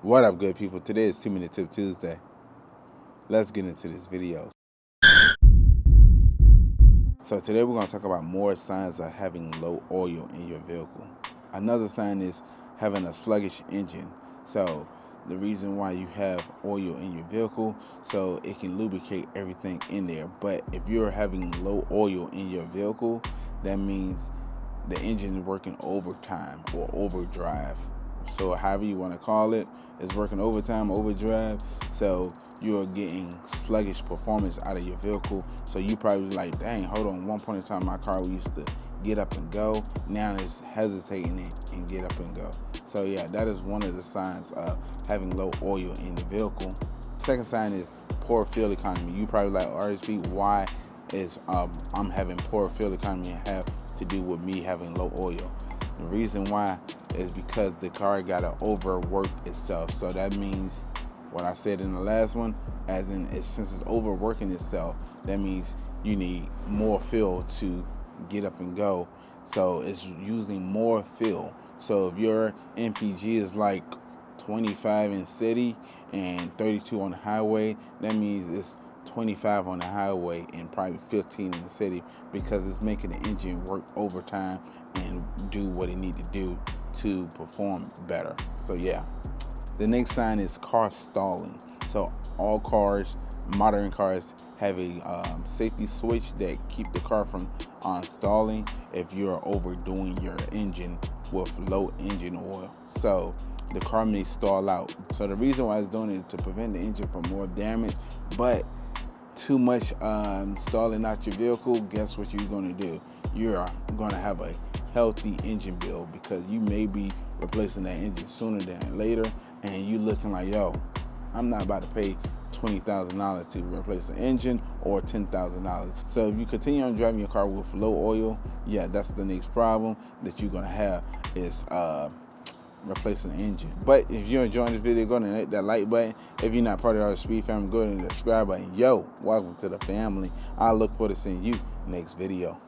What up, good people? Today is 2-Minute Tip Tuesday. Let's get into this video. So today we're going to talk about more signs of having low oil in your vehicle. Another sign is having a sluggish engine. So the reason why you have oil in your vehicle, so it can lubricate everything in there. But if you're having low oil in your vehicle, that means the engine is working overtime or overdrive. So however you want to call it, it's working overtime, overdrive. So you're getting sluggish performance out of your vehicle. So you probably like, dang, hold on. One point in time, my car used to get up and go. Now it's hesitating and get up and go. So yeah, that is one of the signs of having low oil in the vehicle. Second sign is poor fuel economy. You probably like, Artofspeedd, why is I'm having poor fuel economy and have to do with me having low oil? The reason why is because the car got to overwork itself. So that means what I said in the last one, as in since it's overworking itself, that means you need more fuel to get up and go. So it's using more fuel. So if your MPG is like 25 in city and 32 on the highway, that means it's 25 on the highway and probably 15 in the city, because it's making the engine work overtime and do what it need to do to perform better. So yeah, the next sign is car stalling. So all cars, modern cars, have a safety switch that keep the car from stalling if you're overdoing your engine with low engine oil. So the car may stall out. So the reason why it's doing it is to prevent the engine from more damage. But too much stalling out your vehicle, guess what you're going to do? You're going to have a healthy engine build, because you may be replacing that engine sooner than later, and you looking like, yo, I'm not about to pay $20,000 to replace the engine or $10,000. So if you continue on driving your car with low oil, yeah, that's the next problem that you're going to have is replacing the engine. But if you're enjoying this video, go ahead and hit that like button. If you're not part of our Artofspeedd family, go ahead and subscribe button. Yo, welcome to the family. I look forward to seeing you next video.